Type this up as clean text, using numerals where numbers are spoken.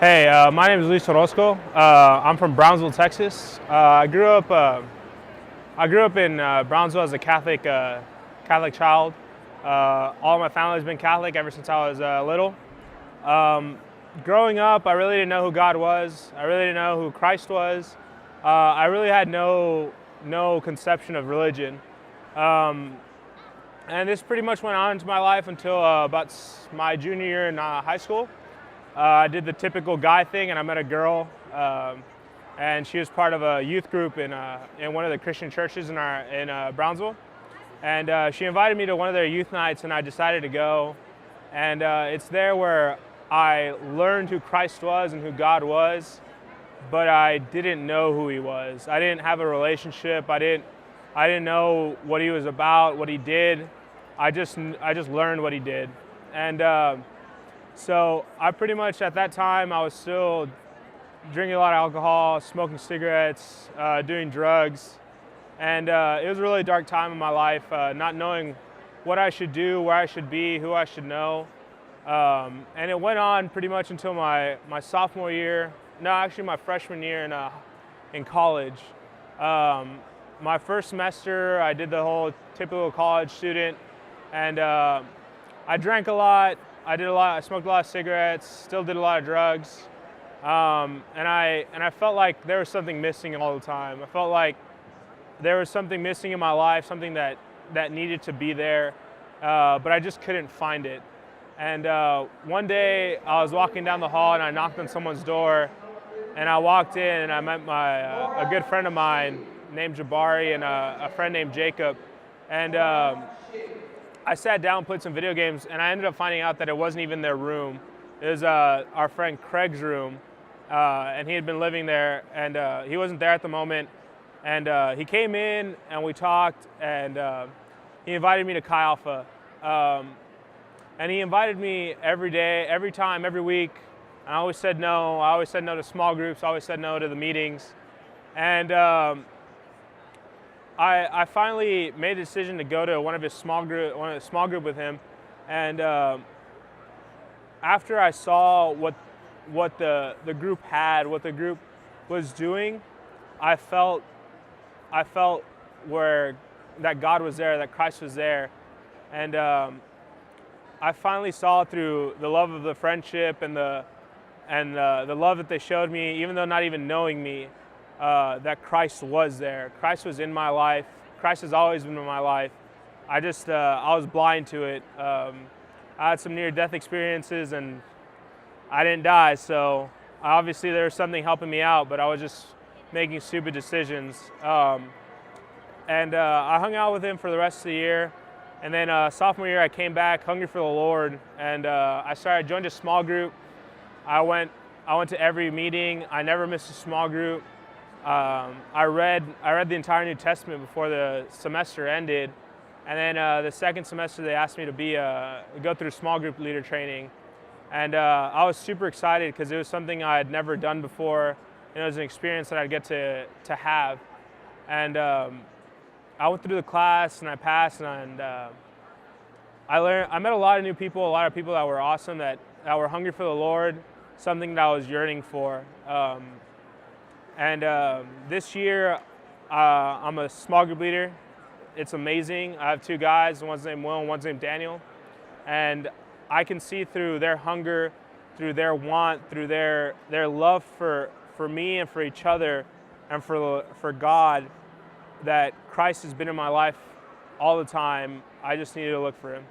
Hey, my name is Luis Orozco. I'm from Brownsville, Texas. I grew up in Brownsville as a Catholic child. All my family has been Catholic ever since I was little. Um, Growing up, I really didn't know who God was. I really didn't know who Christ was. I really had no conception of religion. Um, and this pretty much went on into my life until my junior year in high school. I did the typical guy thing, and I met a girl, and she was part of a youth group in one of the Christian churches in Brownsville. And she invited me to one of their youth nights, and I decided to go. And it's there where I learned who Christ was and who God was, but I didn't know who He was. I didn't have a relationship. I didn't know what He was about, what He did. I just learned what He did, and. So I pretty much at that time I was still drinking a lot of alcohol, smoking cigarettes, doing drugs, and it was a really dark time in my life, not knowing what I should do, where I should be, who I should know, and it went on pretty much until my sophomore year. No, actually my freshman year in college. My first semester I did the whole typical college student, and I drank a lot. I smoked a lot of cigarettes, still did a lot of drugs, and I felt like there was something missing all the time. I felt like there was something missing in my life, something that needed to be there, but I just couldn't find it. And one day I was walking down the hall and I knocked on someone's door, and I walked in and I met a good friend of mine named Jabari and a friend named Jacob, and I sat down, played some video games, and I ended up finding out that it wasn't even their room. It was our friend Craig's room, and he had been living there, and he wasn't there at the moment. And he came in, and we talked, and he invited me to Chi Alpha. And he invited me every day, every time, every week. I always said no. I always said no to small groups. I always said no to the meetings. And I finally made the decision to go to one of the small group with him, and after I saw what the group had, what the group was doing, I felt where that God was there, that Christ was there, and I finally saw through the love of the friendship and the love that they showed me, even though not even knowing me. That Christ was there. Christ was in my life. Christ has always been in my life. I was blind to it. I had some near-death experiences and I didn't die, so obviously there was something helping me out, but I was just making stupid decisions. And I hung out with him for the rest of the year. And then sophomore year I came back hungry for the Lord, and I joined a small group. I went to every meeting. I never missed a small group. I read the entire New Testament before the semester ended, and then the second semester they asked me to go through small group leader training, and I was super excited because it was something I had never done before, and it was an experience that I'd get to have, and I went through the class and I passed, and I met a lot of new people, a lot of people that were awesome, that were hungry for the Lord, something that I was yearning for. And this year, I'm a small group leader. It's amazing. I have two guys, one's named Will and one's named Daniel. And I can see through their hunger, through their want, through their love for me and for each other and for God, that Christ has been in my life all the time. I just needed to look for Him.